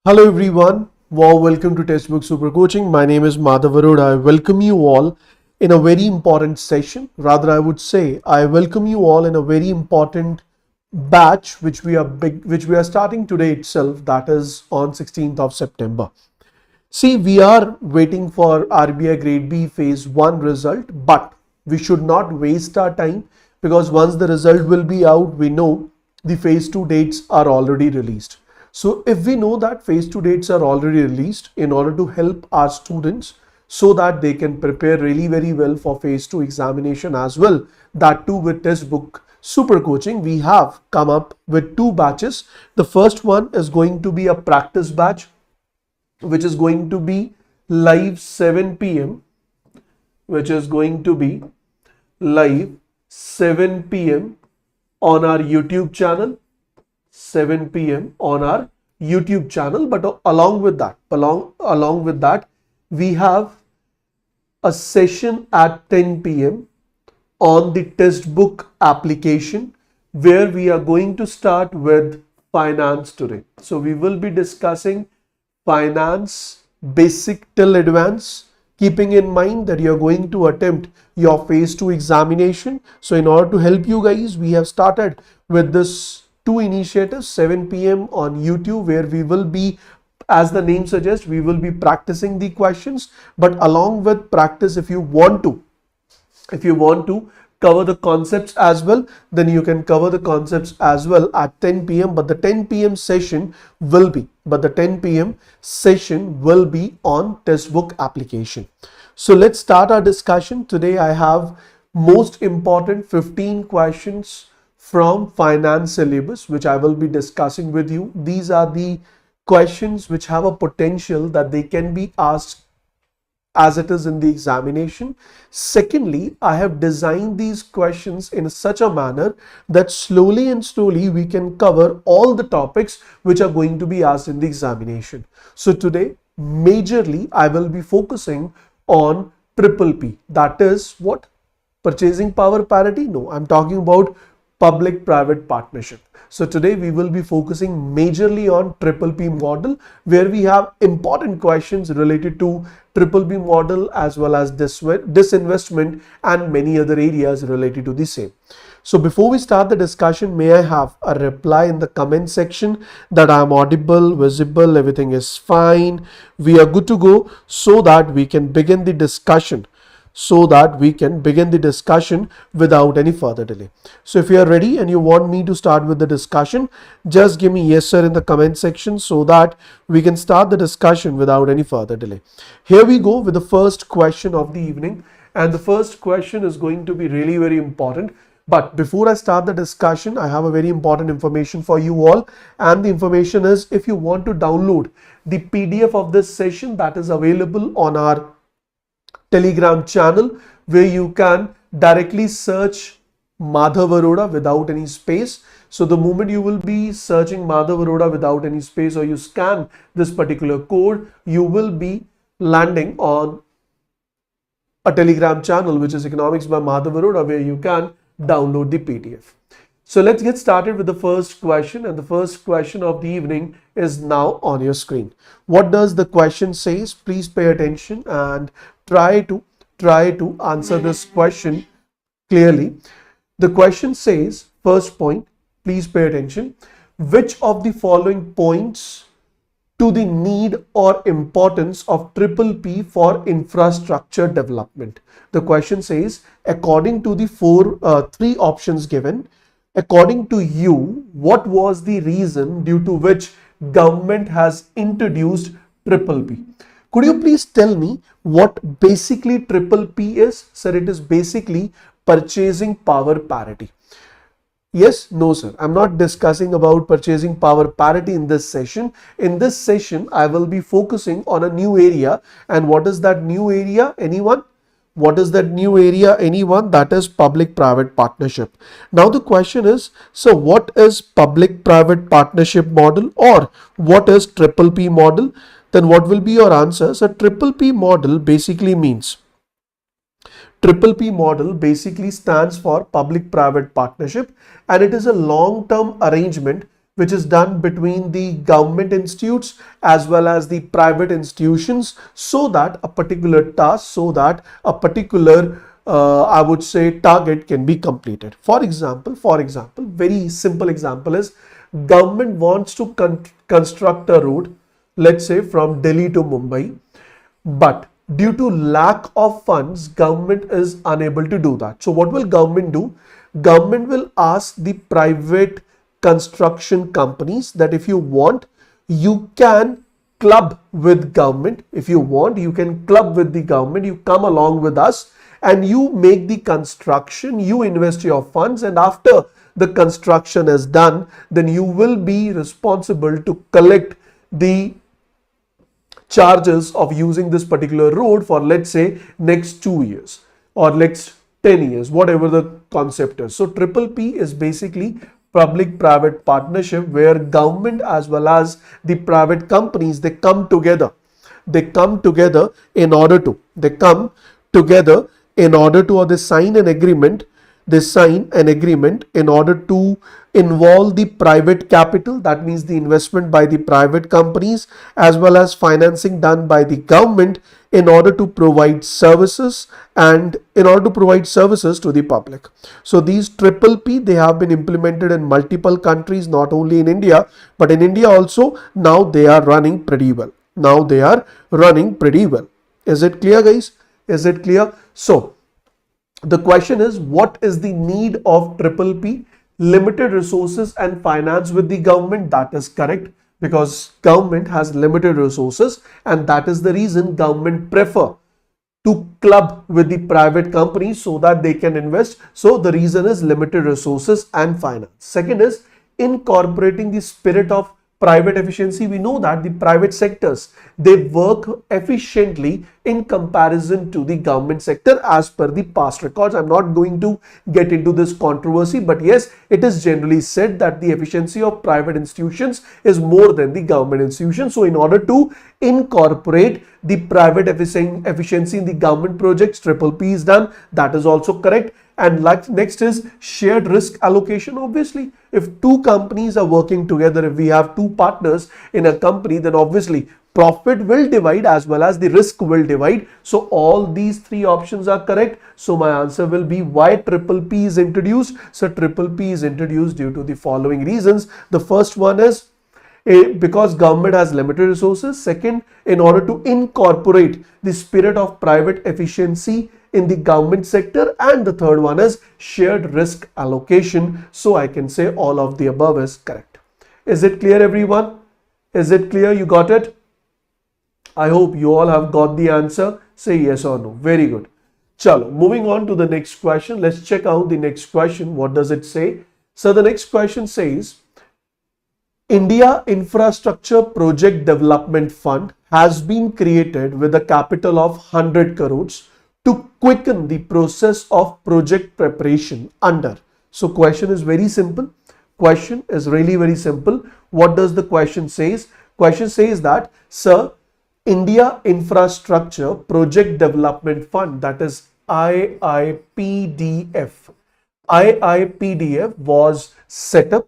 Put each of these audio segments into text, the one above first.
Hello everyone, warm welcome to Testbook Super Coaching. My name is Madhav Sir. I welcome you all in a very important session. Rather, I would say I welcome you all in a very important batch which we are starting today itself. That is on 16th of September. See, we are waiting for RBI Grade B Phase 1 result, but we should not waste our time because once the result will be out, we know the Phase 2 dates are already released. So if we know that Phase 2 dates are already released, in order to help our students so that they can prepare really very well for Phase 2 examination as well, that too with Testbook Super Coaching, we have come up with two batches. The first one is going to be a practice batch, which is going to be live 7 p.m. which is going to be live 7 p.m. on our YouTube channel. 7 p.m. on our YouTube channel. But along with that, we have a session at 10 p.m. on the Testbook application, where we are going to start with finance today. So we will be discussing finance basic till advanced, keeping in mind that you are going to attempt your Phase 2 examination. So in order to help you guys, we have started with this two initiatives, 7 p.m. on YouTube, where we will be, as the name suggests, we will be practicing the questions. But along with practice, if you want to cover the concepts as well, then you can cover the concepts as well at 10 p.m. But the 10 p.m. session will be on Testbook application. So let's start our discussion. Today I have most important 15 questions from finance syllabus, which I will be discussing with you. These are the questions which have a potential that they can be asked as it is in the examination. Secondly, I have designed these questions in such a manner that slowly we can cover all the topics which are going to be asked in the examination. So today, majorly, I will be focusing on triple P. That is what? Purchasing power parity? No, I'm talking about public-private partnership. So today we will be focusing majorly on triple P model, where we have important questions related to triple P model as well as disinvestment and many other areas related to the same. So before we start the discussion, may I have a reply in the comment section that I am audible, visible, everything is fine, we are good to go, so that we can begin the discussion. Without any further delay. So if you are ready and you want me to start with the discussion, just give me yes sir in the comment section so that we can start the discussion without any further delay. Here we go with the first question of the evening, and the first question is going to be really very important. But before I start the discussion, I have a very important information for you all, and the information is, if you want to download the PDF of this session, that is available on our Telegram channel, where you can directly search Madhav Arora without any space. So the moment you will be searching Madhav Arora without any space, or you scan this particular code, you will be landing on a Telegram channel which is Economics by Madhav Arora, where you can download the PDF. So let's get started with the first question, and the first question of the evening is now on your screen. What does the question say? Please pay attention and try to answer this question clearly. The question says, first point, please pay attention. Which of the following points to the need or importance of triple P for infrastructure development? The question says, according to the three options given, according to you, what was the reason due to which government has introduced triple P? Could you please tell me what basically triple P is? Sir, it is basically purchasing power parity. Yes, no sir, I'm not discussing about purchasing power parity in this session. In this session, I will be focusing on a new area. And what is that new area? Anyone? What is that new area? Anyone? That is public-private partnership. Now the question is, so what is public-private partnership model, or what is triple P model? Then what will be your answer? So triple P model basically means, triple P model basically stands for public-private partnership, and it is a long-term arrangement which is done between the government institutes as well as the private institutions, so that a particular task, so that a particular I would say target can be completed. For example, very simple example is government wants to construct a road, let's say from Delhi to Mumbai, but due to lack of funds, government is unable to do that. So what will government do? Government will ask the private construction companies that if you want, you can club with government. If you want, you can club with the government. You come along with us and you make the construction, you invest your funds, and after the construction is done, then you will be responsible to collect the charges of using this particular road for, let's say, next 2 years or next 10 years, whatever the concept is. So triple P is basically public-private partnership, where government as well as the private companies, they come together in order to, or they sign an agreement in order to involve the private capital, that means the investment by the private companies, as well as financing done by the government in order to provide services to the public. So these triple P, they have been implemented in multiple countries, not only in India, but in India also now they are running pretty well. Is it clear, guys? Is it clear? So the question is, what is the need of triple P? Limited resources and finance with the government. That is correct, because government has limited resources, and that is the reason government prefer to club with the private companies so that they can invest. So the reason is limited resources and finance. Second is incorporating the spirit of private efficiency. We know that the private sectors, they work efficiently in comparison to the government sector as per the past records. I'm not going to get into this controversy, but yes, it is generally said that the efficiency of private institutions is more than the government institutions. So in order to incorporate the private efficiency in the government projects, triple P is done. That is also correct. And next is shared risk allocation. Obviously, if two companies are working together, if we have two partners in a company, then obviously profit will divide as well as the risk will divide. So all these three options are correct. So my answer will be why triple P is introduced. So triple P is introduced due to the following reasons. The first one is because government has limited resources. Second, in order to incorporate the spirit of private efficiency in the government sector. And the third one is shared risk allocation. So I can say all of the above is correct. Is it clear, everyone? Is it clear? You got it? I hope you all have got the answer. Say yes or no. Very good. Chalo, moving on to the next question. Let's check out the next question. What does it say? So the next question says, India Infrastructure Project Development Fund has been created with a capital of 100 crores to quicken the process of project preparation under. So question is very simple. Question is really very simple. What does the question says? Question says that, sir, India Infrastructure Project Development Fund, that is IIPDF was set up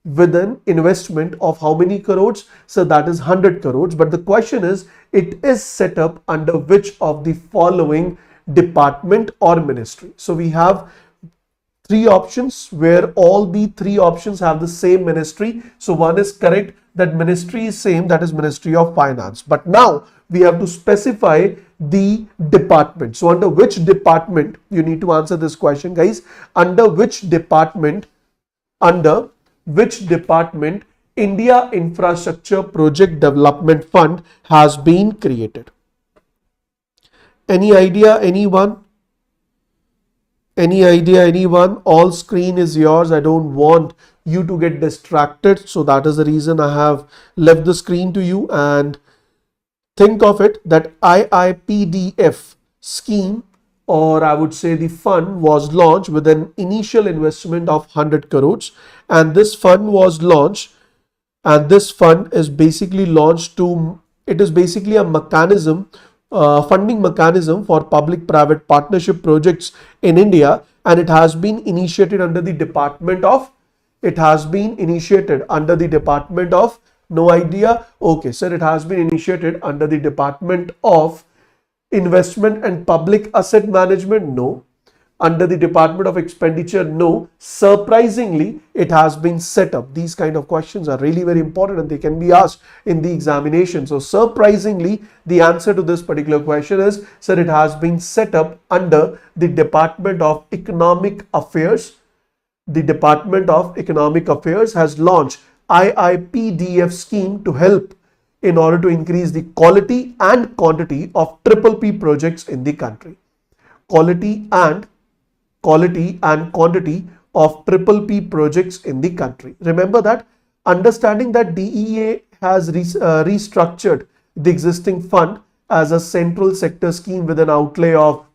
with an investment of how many crores? So that is 100 crores. But the question is, it is set up under which of the following department or ministry? So we have three options where all the three options have the same ministry. So one is correct, that ministry is same, that is Ministry of Finance. But now we have to specify the department. So under which department, you need to answer this question, guys. Under which department India Infrastructure Project Development Fund has been created? Any idea, anyone? Any idea, anyone? All screen is yours. I don't want you to get distracted. So that is the reason I have left the screen to you. And think of it that IIPDF scheme, or I would say the fund, was launched with an initial investment of 100 crores. And this fund was launched, and this fund is basically launched to, it is basically a mechanism, funding mechanism for public-private partnership projects in India, and it has been initiated under the Department of It has been initiated under the Department of, no idea. Okay, sir, it has been initiated under the Department of Investment and Public Asset Management. No. Under the Department of Expenditure. No. Surprisingly, it has been set up. These kind of questions are really very important and they can be asked in the examination. So surprisingly, the answer to this particular question is, sir, it has been set up under the Department of Economic Affairs. The Department of Economic Affairs has launched IIPDF scheme to help in order to increase the quality and quantity of PPP projects in the country. Quality and quantity of PPP projects in the country. Remember that, understanding that DEA has restructured the existing fund as a central sector scheme with an outlay of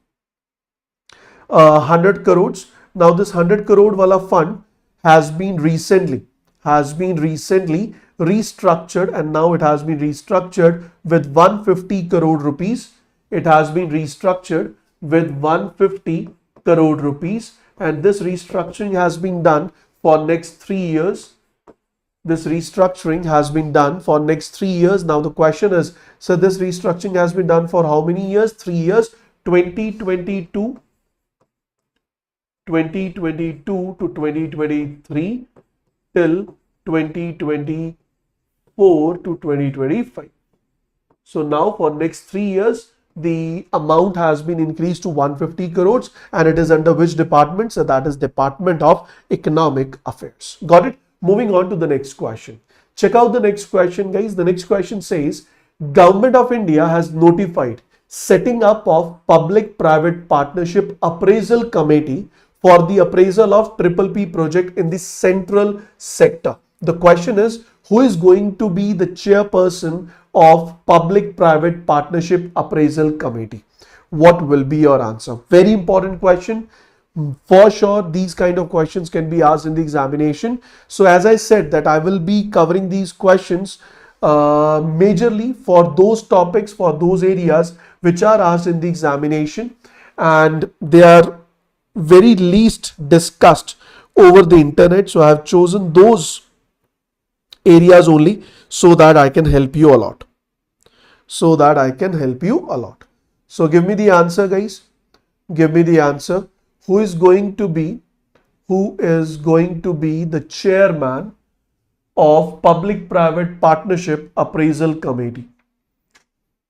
100 crores. Now this 100 crore wala fund has been recently restructured, and now it has been restructured with 150 crore rupees. It has been restructured with 150 crore rupees, and this restructuring has been done for next 3 years. This restructuring has been done for next 3 years. Now the question is, so this restructuring has been done for how many years? 3 years, 2022 to 2023 till 2024 to 2025. So now for next 3 years, the amount has been increased to 150 crores, and it is under which department? So that is Department of Economic Affairs. Got it? Moving on to the next question. Check out the next question, guys. The next question says, Government of India has notified setting up of Public-Private Partnership Appraisal Committee for the appraisal of PPP project in the central sector. The question is, who is going to be the chairperson of Public-Private Partnership Appraisal Committee? What will be your answer? Very important question. For sure, these kind of questions can be asked in the examination. So as I said that I will be covering these questions majorly for those topics, for those areas which are asked in the examination, and they are very least discussed over the internet. So I have chosen those areas only so that I can help you a lot. So give me the answer, guys. Give me the answer. Who is going to be the chairman of Public-Private Partnership Appraisal Committee?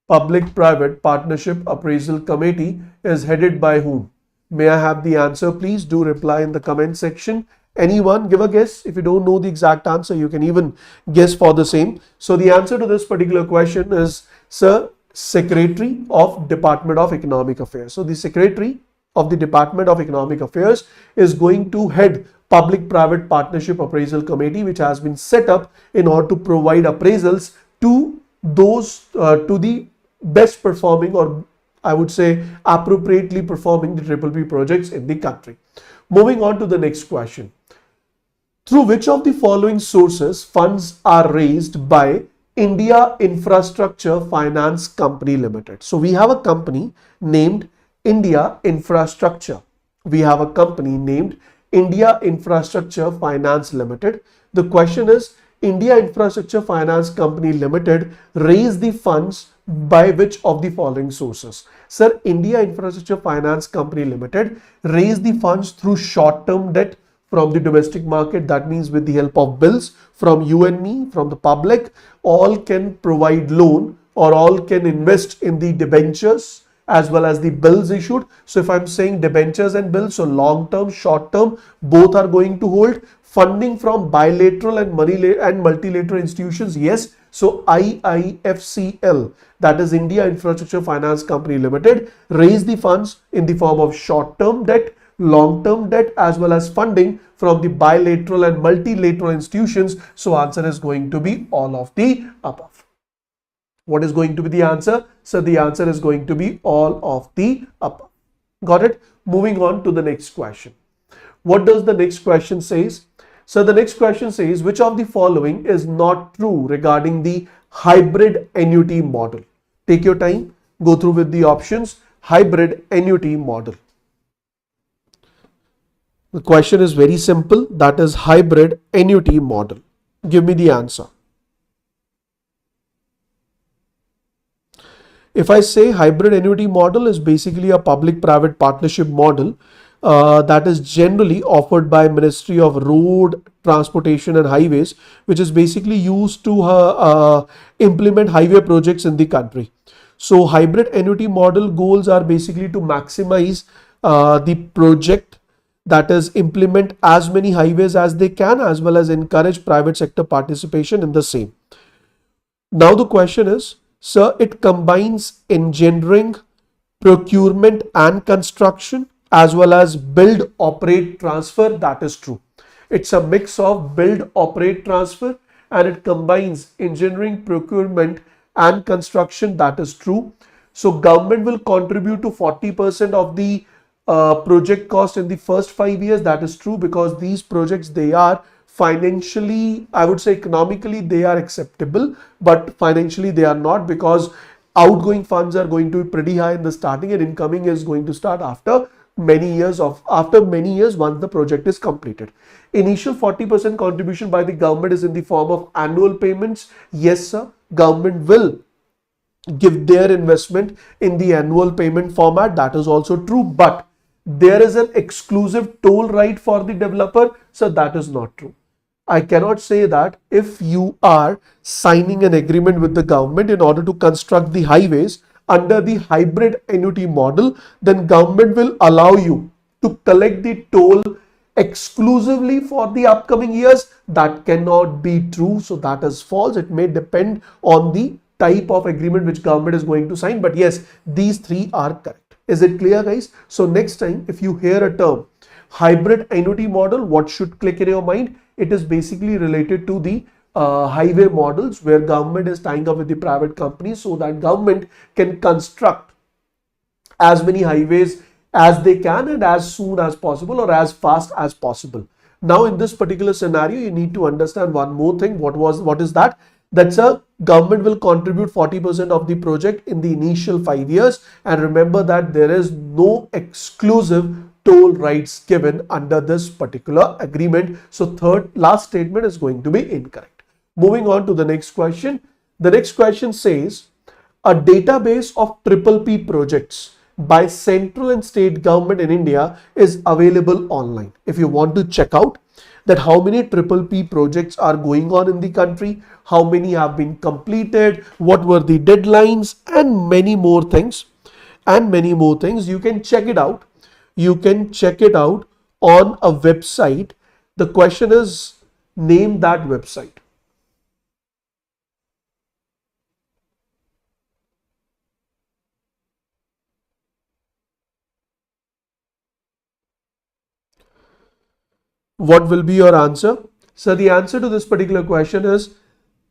Public-Private Partnership Appraisal Committee is headed by whom? May I have the answer, please? Do reply in the comment section. Anyone, give a guess. If you don't know the exact answer, you can even guess for the same. So the answer to this particular question is, sir, Secretary of Department of Economic Affairs. So the Secretary of the Department of Economic Affairs is going to head Public-Private Partnership Appraisal Committee, which has been set up in order to provide appraisals to those, to the best performing, or I would say appropriately performing the PPP projects in the country. Moving on to the next question. Through which of the following sources funds are raised by India Infrastructure Finance Company Limited? So we have a company named India Infrastructure. We have a company named India Infrastructure Finance Limited. The question is, India Infrastructure Finance Company Limited raised the funds by which of the following sources? Sir, India Infrastructure Finance Company Limited raised the funds through short-term debt from the domestic market. That means with the help of bills from you and me, from the public, all can provide loan or all can invest in the debentures as well as the bills issued. So if I'm saying debentures and bills, so long-term, short-term, both are going to hold. Funding from bilateral and multilateral institutions, yes. So IIFCL, that is India Infrastructure Finance Company Limited, raised the funds in the form of short-term debt, long-term debt, as well as funding from the bilateral and multilateral institutions. So answer is going to be all of the above. What is going to be the answer? So the answer is going to be all of the above. Got it? Moving on to the next question. What does the next question says? So the next question says, which of the following is not true regarding the hybrid annuity model? Take your time, go through with the options. Hybrid annuity model. The question is very simple. That is hybrid annuity model. Give me the answer. If I say hybrid annuity model is basically a public-private partnership model that is generally offered by Ministry of Road, Transportation and Highways, which is basically used to implement highway projects in the country. So hybrid annuity model goals are basically to maximize the project, that is implement as many highways as they can, as well as encourage private sector participation in the same. Now the question is, sir, it combines engineering, procurement and construction as well as build, operate, transfer. That is true. It's a mix of build, operate, transfer, and it combines engineering, procurement and construction. That is true. So government will contribute to 40% of the project cost in the first 5 years. That is true, because these projects, they are financially, I would say economically they are acceptable, but financially they are not, because outgoing funds are going to be pretty high in the starting and incoming is going to start after many years once the project is completed. Initial 40% contribution by the government is in the form of annual payments. Yes sir, government will give their investment in the annual payment format. That is also true, but there is an exclusive toll right for the developer. So that is not true. I cannot say that if you are signing an agreement with the government in order to construct the highways under the hybrid annuity model, then government will allow you to collect the toll exclusively for the upcoming years. That cannot be true. So that is false. It may depend on the type of agreement which government is going to sign. But yes, these three are correct. Is it clear, guys? So next time, if you hear a term hybrid annuity model, what should click in your mind? It is basically related to the highway models where government is tying up with the private companies so that government can construct as many highways as they can and as soon as possible or as fast as possible. Now in this particular scenario, you need to understand one more thing. What is that? That's a government will contribute 40% of the project in the initial 5 years, and remember that there is no exclusive toll rights given under this particular agreement. So last statement is going to be incorrect. Moving on to the next question. The next question says a database of triple P projects by central and state government in India is available online. If you want to check out that how many triple P projects are going on in the country, how many have been completed, what were the deadlines, and many more things, you can check it out. You can check it out on a website. The question is, name that website. What will be your answer? So the answer to this particular question is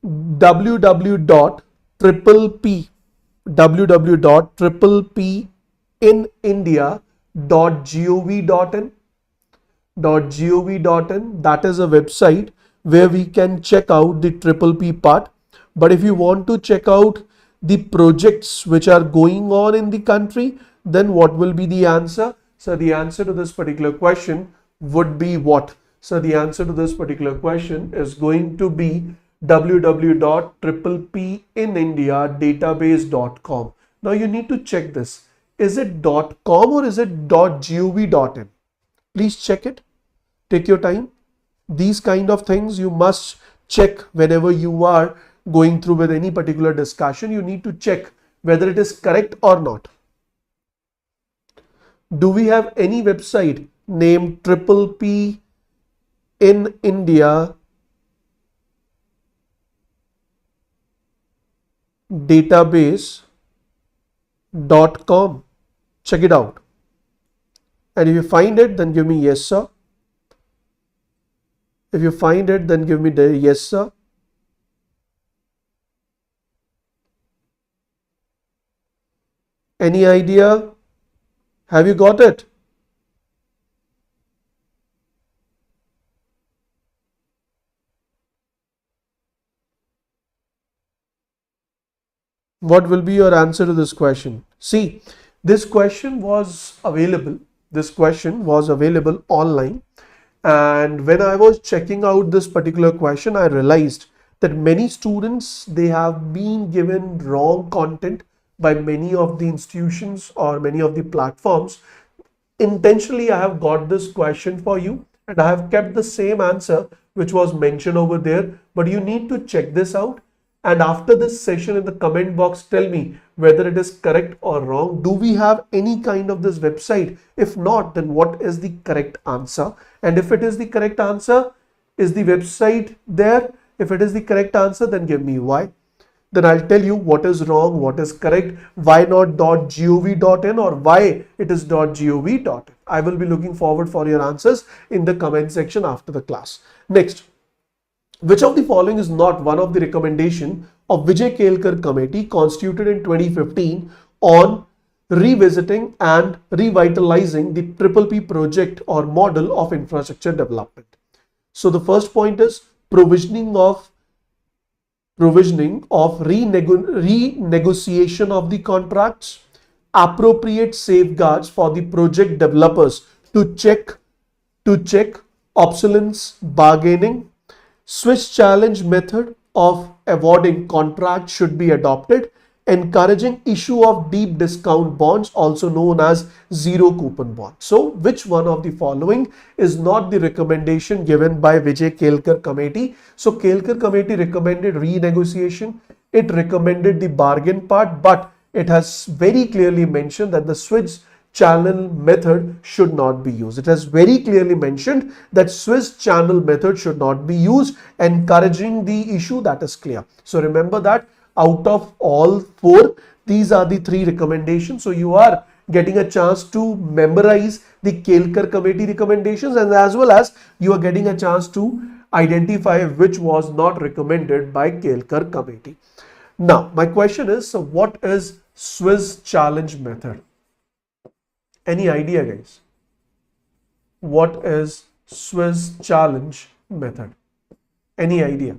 www.tripplepindia.gov.in. That is a website where we can check out the triple P part. But if you want to check out the projects which are going on in the country, then what will be the answer? So the answer to this particular question would be what? So the answer to this particular question is going to be www.tripplepinIndiadatabase.com. Now you need to check this. Is it .com or is it .gov.in? Please check it. Take your time. These kind of things you must check whenever you are going through with any particular discussion. You need to check whether it is correct or not. Do we have any website named Triple P in India database.com? Check it out. And if you find it, then give me yes, sir. If you find it, then give me the yes, sir. Any idea? Have you got it? What will be your answer to this question? See, this question was available. This question was available online, and when I was checking out this particular question, I realized that many students, they have been given wrong content by many of the institutions or many of the platforms. Intentionally, I have got this question for you and I have kept the same answer which was mentioned over there, but you need to check this out. And after this session, in the comment box, tell me whether it is correct or wrong. Do we have any kind of this website? If not, then what is the correct answer? And if it is the correct answer, is the website there? If it is the correct answer, then give me why. Then I'll tell you what is wrong, what is correct, why not .gov.in or why it is .gov.in. I will be looking forward for your answers in the comment section after the class. Next, which of the following is not one of the recommendation of Vijay Kelkar committee constituted in 2015 on revisiting and revitalizing the P project or model of infrastructure development? So the first point is provisioning of renegotiation of the contracts, appropriate safeguards for the project developers to check obsolescence bargaining, Swiss challenge method of awarding contracts should be adopted, encouraging issue of deep discount bonds, also known as zero coupon bonds. So which one of the following is not the recommendation given by Vijay Kelkar committee? So Kelkar committee recommended renegotiation, it recommended the bargain part, but it has very clearly mentioned that the Swiss channel method should not be used. It has very clearly mentioned that Swiss channel method should not be used, encouraging the issue. That is clear. So remember that out of all four, these are the three recommendations. So you are getting a chance to memorize the Kelkar committee recommendations, and as well as you are getting a chance to identify which was not recommended by Kelkar committee. Now, my question is, so what is Swiss challenge method? Any idea, guys? What is Swiss challenge method? Any idea?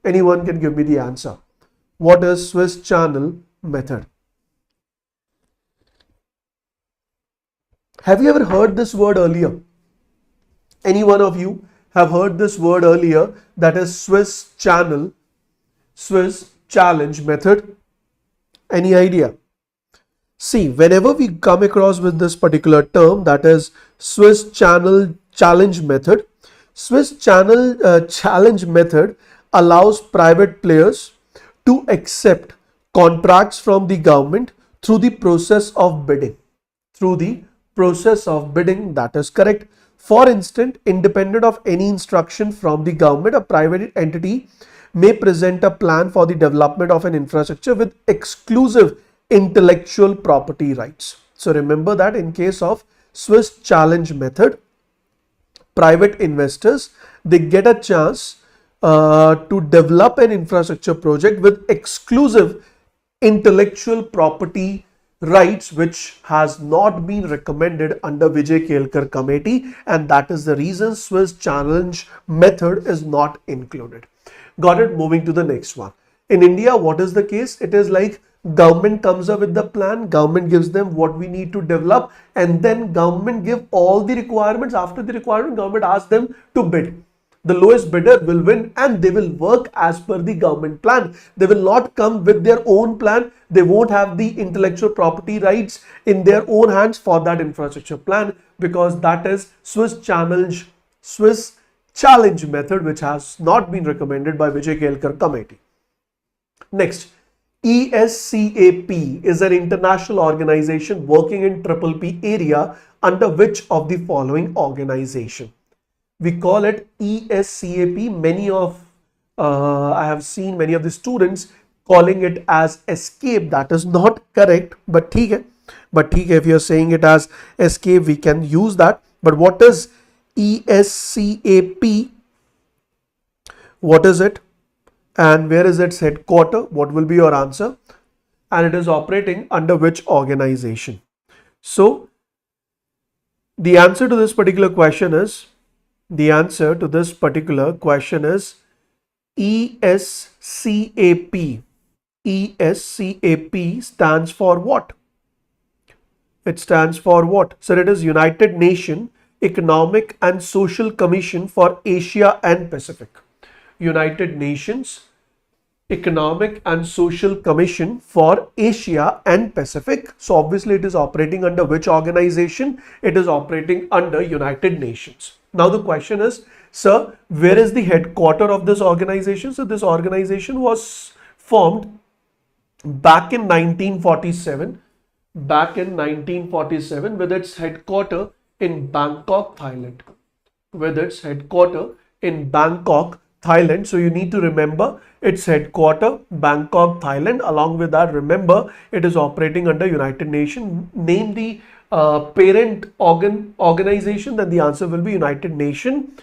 Anyone can give me the answer. What is Swiss channel method? Have you ever heard this word earlier? Any one of you have heard this word earlier, that is Swiss channel, Swiss challenge method? Any idea? See, whenever we come across with this particular term, that is Swiss channel challenge method, Swiss channel challenge method allows private players to accept contracts from the government through the process of bidding. Through the process of bidding, that is correct. For instance, independent of any instruction from the government, a private entity may present a plan for the development of an infrastructure with exclusive intellectual property rights. So remember that in case of Swiss challenge method, private investors, they get a chance to develop an infrastructure project with exclusive intellectual property rights, which has not been recommended under Vijay Kelkar committee, and that is the reason Swiss challenge method is not included. Got it? Moving to the next one. In India, what is the case? It is like government comes up with the plan, government gives them what we need to develop, and then government give all the requirements. After the requirement, government asks them to bid. The lowest bidder will win, and they will work as per the government plan. They will not come with their own plan. They won't have the intellectual property rights in their own hands for that infrastructure plan, because that is Swiss challenge method, which has not been recommended by Vijay Kelkar committee. Next, ESCAP is an international organization working in PPP area under which of the following organization? We call it ESCAP. I have seen many of the students calling it as escape. That is not correct, but if you are saying it as escape, we can use that. But what is ESCAP? What is it? And where is its headquarter? What will be your answer? And it is operating under which organization? So the answer to this particular question is ESCAP. ESCAP stands for what? It stands for what? So it is United Nations Economic and Social Commission for Asia and Pacific. United Nations Economic and Social Commission for Asia and Pacific. So obviously it is operating under which organization? It is operating under United Nations. Now the question is, sir, where is the headquarter of this organization? So this organization was formed back in 1947. With its headquarter in Bangkok, Thailand. So you need to remember its headquarter, Bangkok, Thailand. Along with that, remember it is operating under United Nations. Name the parent organization, then the answer will be United Nations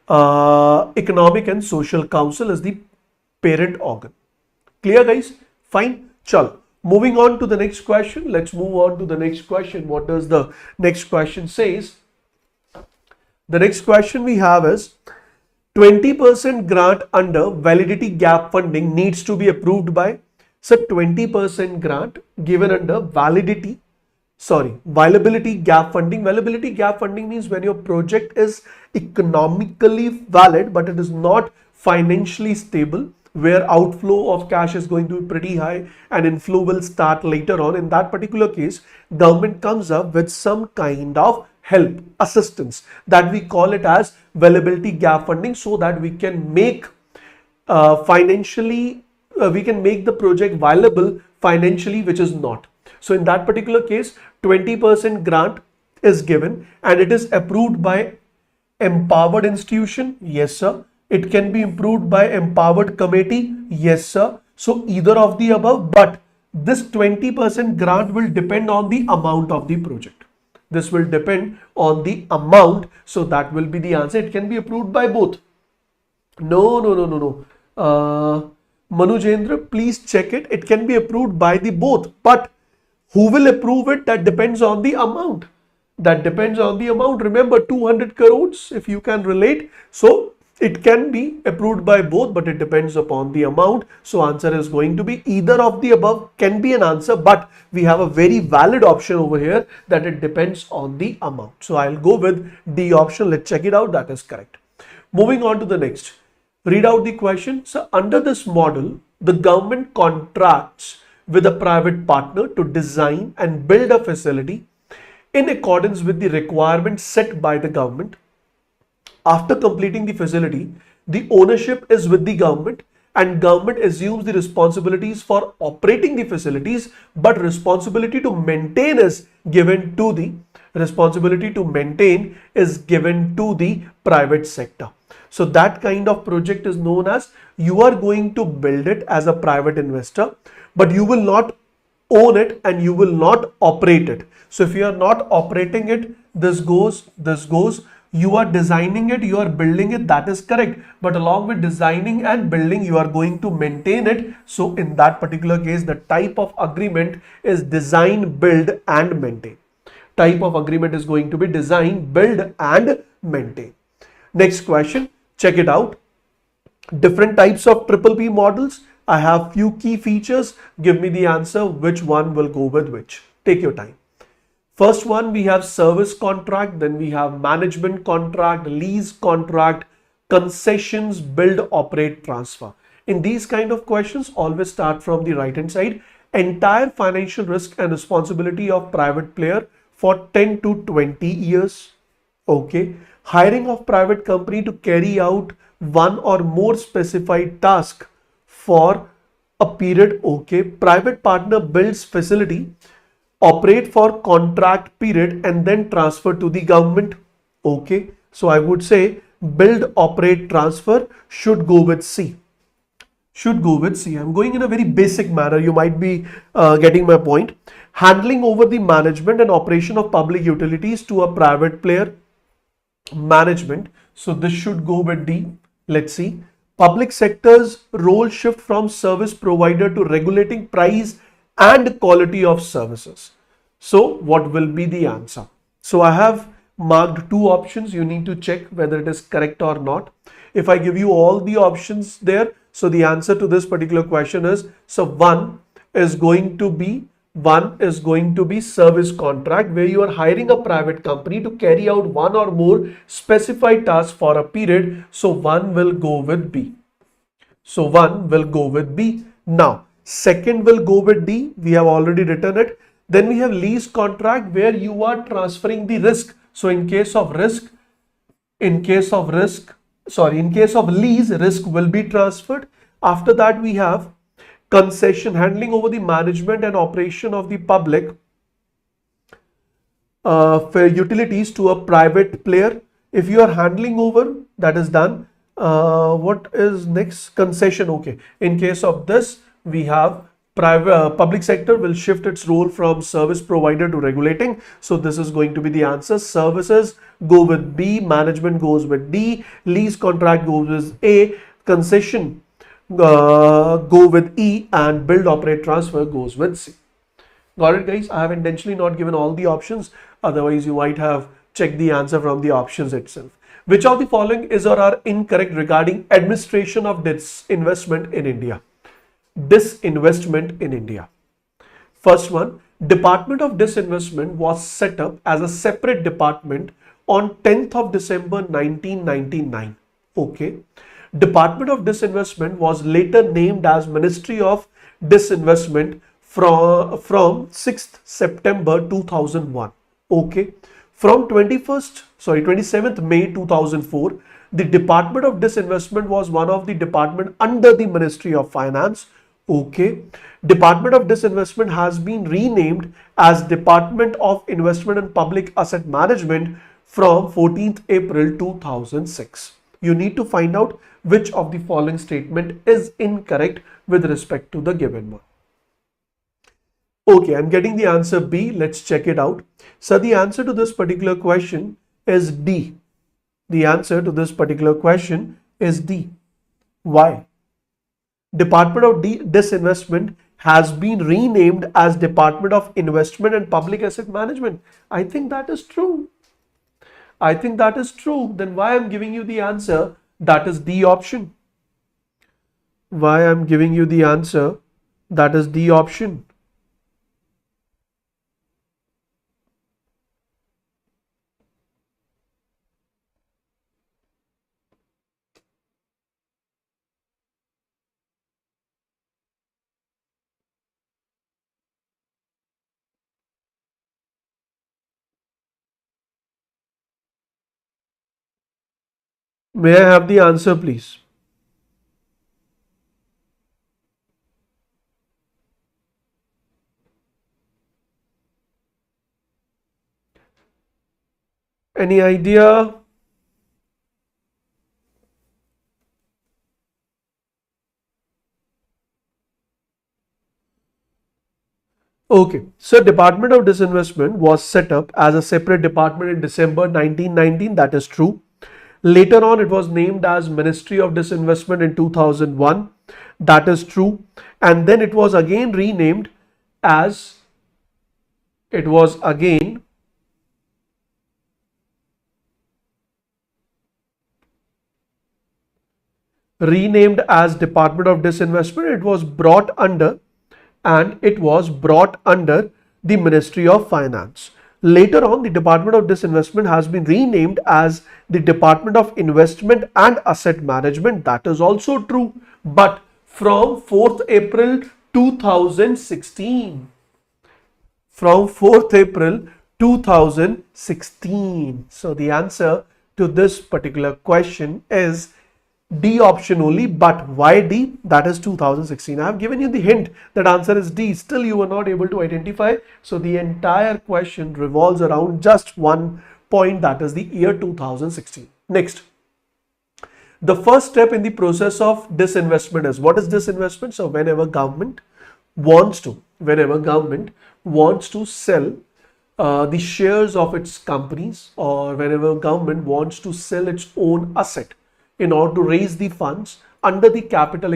Economic and Social Council is the parent organ. Clear, guys? Fine. Chalo. Moving on to the next question. Let's move on to the next question. What does the next question says? The next question we have is 20% grant under validity gap funding needs to be approved by. So 20% grant given under viability gap funding. Viability gap funding means when your project is economically valid but it is not financially stable, where outflow of cash is going to be pretty high and inflow will start later on. In that particular case, government comes up with some kind of help, assistance, that we call it as viability gap funding, so that we can make we can make the project viable financially, which is not. So in that particular case, 20% grant is given and it is approved by empowered institution. Yes, sir. It can be approved by empowered committee. Yes, sir. So either of the above, but this 20% grant will depend on the amount of the project. This will depend on the amount. So that will be the answer. It can be approved by both. No. Manujendra, please check it. It can be approved by the both, but who will approve it? That depends on the amount. Remember 200 crores, if you can relate. So it can be approved by both, but it depends upon the amount. So answer is going to be either of the above can be an answer, but we have a very valid option over here that it depends on the amount. So I'll go with D option. Let's check it out. That is correct. Moving on to the next. Read out the question. So under this model, the government contracts with a private partner to design and build a facility in accordance with the requirements set by the government. After completing the facility, the ownership is with the government and government assumes the responsibilities for operating the facilities, but responsibility to maintain is given to the private sector. So that kind of project is known as you are going to build it as a private investor, but you will not own it and you will not operate it. So if you are not operating it, this goes. You are designing it, you are building it, that is correct. But along with designing and building, you are going to maintain it. So in that particular case, the type of agreement is design, build and maintain. Type of agreement is going to be design, build and maintain. Next question, check it out. Different types of PPP models. I have few key features. Give me the answer. Which one will go with which? Take your time. First one, we have service contract, then we have management contract, lease contract, concessions, build, operate, transfer. In these kind of questions, always start from the right hand side. Entire financial risk and responsibility of private player for 10 to 20 years. Okay. Hiring of private company to carry out one or more specified task for a period. Okay. Private partner builds facility, operate for contract period and then transfer to the government. Okay. So I would say build, operate, transfer should go with C. I'm going in a very basic manner. You might be getting my point. Handling over the management and operation of public utilities to a private player. Management. So this should go with D. Let's see. Public sector's role shift from service provider to regulating price and quality of services. So what will be the answer? So I have marked two options. You need to check whether it is correct or not. If I give you all the options there, so the answer to this particular question is, so one is going to be One is going to be service contract, where you are hiring a private company to carry out one or more specified tasks for a period. So one will go with B. So one will go with B. Now, second will go with D. We have already written it. Then we have lease contract, where you are transferring the risk. So in case of lease, risk will be transferred. After that, we have concession, handling over the management and operation of the public for utilities to a private player. If you are handling over, that is done. What is next? Concession. Okay. In case of this, we have public sector will shift its role from service provider to regulating. So this is going to be the answer. Services go with B, management goes with D, lease contract goes with A, concession go with E, and build, operate, transfer goes with C. Got it, guys? I have intentionally not given all the options. Otherwise, you might have checked the answer from the options itself. Which of the following is or are incorrect regarding administration of disinvestment in India? Disinvestment in India. First one, Department of Disinvestment was set up as a separate department on 10th of December 1999. Okay. Department of Disinvestment was later named as Ministry of Disinvestment from 6th September 2001. Okay. From 27th May 2004, the Department of Disinvestment was one of the department under the Ministry of Finance. Okay. Department of Disinvestment has been renamed as Department of Investment and Public Asset Management from 14th April 2006. You need to find out which of the following statement is incorrect with respect to the given one. Okay, I'm getting the answer B. Let's check it out. So the answer to this particular question is D. The answer to this particular question is D. Why? Department of Disinvestment has been renamed as Department of Investment and Public Asset Management. I think that is true. I think that is true. Then why I'm giving you the answer? That is the option. Why I'm giving you the answer? That is the option. May I have the answer, please? Any idea? Okay, so Department of Disinvestment was set up as a separate department in December 1919. That is true. Later on, it was named as Ministry of Disinvestment in 2001. That is true. And then it was again renamed as Department of Disinvestment. It was brought under the Ministry of Finance. Later on, the Department of Disinvestment has been renamed as the Department of Investment and Asset Management. That is also true. But from 4th April 2016. From 4th April 2016. So the answer to this particular question is D option only. But why D? That is 2016. I have given you the hint that answer is D. Still you were not able to identify. So the entire question revolves around just one point, that is the year 2016. Next. The first step in the process of disinvestment is, what is disinvestment? So whenever government wants to sell the shares of its companies, or whenever government wants to sell its own asset in order to raise the funds under the capital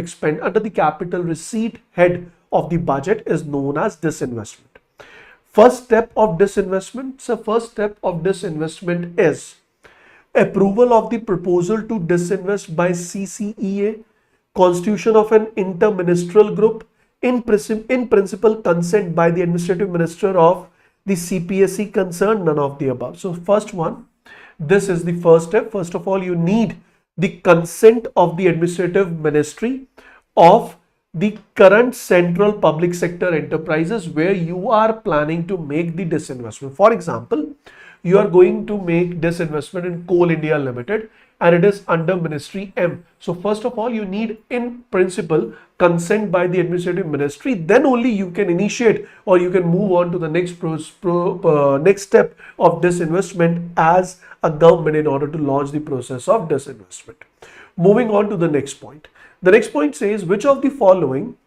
receipt head of the budget, is known as disinvestment. First step of disinvestment. So first step of disinvestment is approval of the proposal to disinvest by CCEA, constitution of an interministerial group, in principle consent by the administrative minister of the CPSE concerned? None of the above. So first one, this is the first step. First of all, you need the consent of the administrative ministry of the current central public sector enterprises where you are planning to make the disinvestment. For example, you are going to make disinvestment in Coal India Limited and it is under Ministry M. So first of all, you need in principle consent by the administrative ministry. Then only you can initiate or you can move on to the next next step of disinvestment as a government in order to launch the process of disinvestment. Moving on to the next point. The next point says, which of the following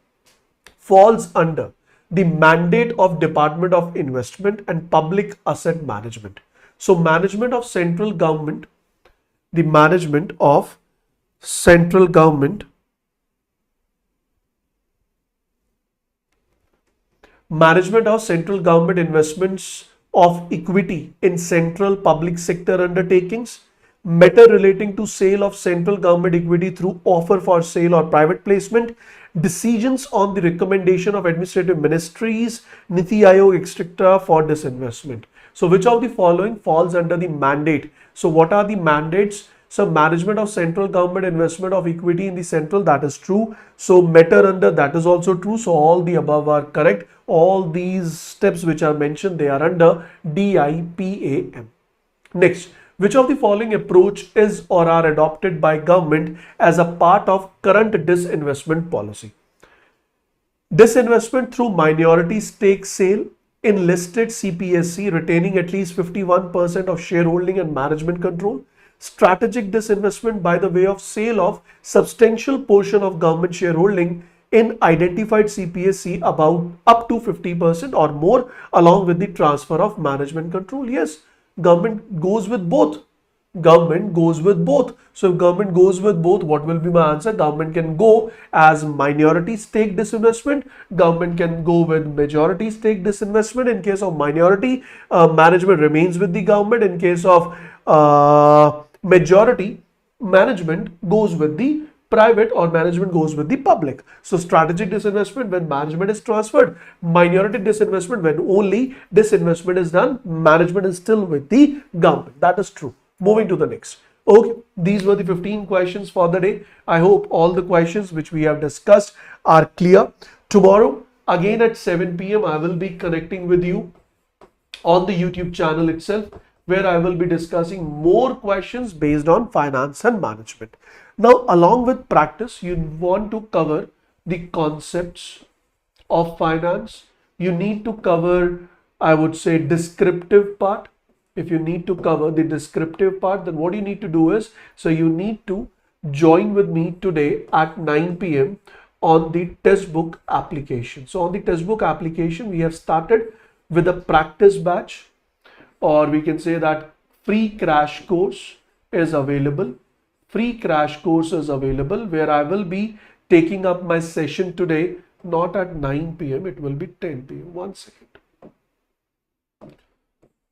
falls under the mandate of Department of Investment and Public Asset Management? So management of central government, the management of central government, investments of equity in central public sector undertakings, matter relating to sale of central government equity through offer for sale or private placement, decisions on the recommendation of administrative ministries, Niti Aayog, etc. for disinvestment. So which of the following falls under the mandate? So what are the mandates? So management of central government investment of equity in the central, that is true. So matter under, that is also true. So all the above are correct. All these steps which are mentioned, they are under DIPAM. Next, which of the following approach is or are adopted by government as a part of current disinvestment policy? Disinvestment through minority stake sale in listed CPSE retaining at least 51% of shareholding and management control. Strategic disinvestment by the way of sale of substantial portion of government shareholding in identified CPSE about up to 50% or more along with the transfer of management control. Yes, government goes with both. Government goes with both. So if government goes with both, what will be my answer? Government can go as minority stake disinvestment. Government can go with majority stake disinvestment. In case of minority, management remains with the government. In case of majority, management goes with the private or management goes with the public. So strategic disinvestment when management is transferred, minority disinvestment when only disinvestment is done, management is still with the government. That is true. Moving to the next. Okay, these were the 15 questions for the day. I hope all the questions which we have discussed are clear. Tomorrow, again at 7 p.m, I will be connecting with you on the YouTube channel itself, where I will be discussing more questions based on finance and management. Now, along with practice, you want to cover the concepts of finance. You need to cover, I would say, descriptive part. If you need to cover the descriptive part, then what you need to do is, so you need to join with me today at 9 p.m. on the Testbook application. So on the Testbook application, we have started with a practice batch, or we can say that free crash course is available. Free crash course is available where I will be taking up my session today, not at 9 p.m. It will be 10 p.m. One second.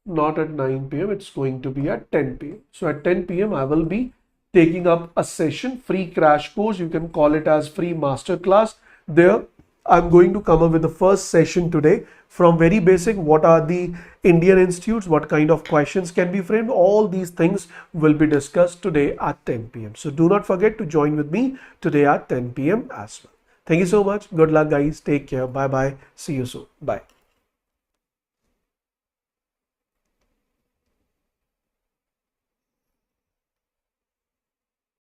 Not at 9 p.m. It's going to be at 10 p.m. So at 10 p.m. I will be taking up a session, free crash course. You can call it as free masterclass. There I'm going to come up with the first session today from very basic. What are the Indian institutes? What kind of questions can be framed? All these things will be discussed today at 10 p.m. So do not forget to join with me today at 10 p.m. as well. Thank you so much. Good luck, guys. Take care. Bye bye. See you soon. Bye.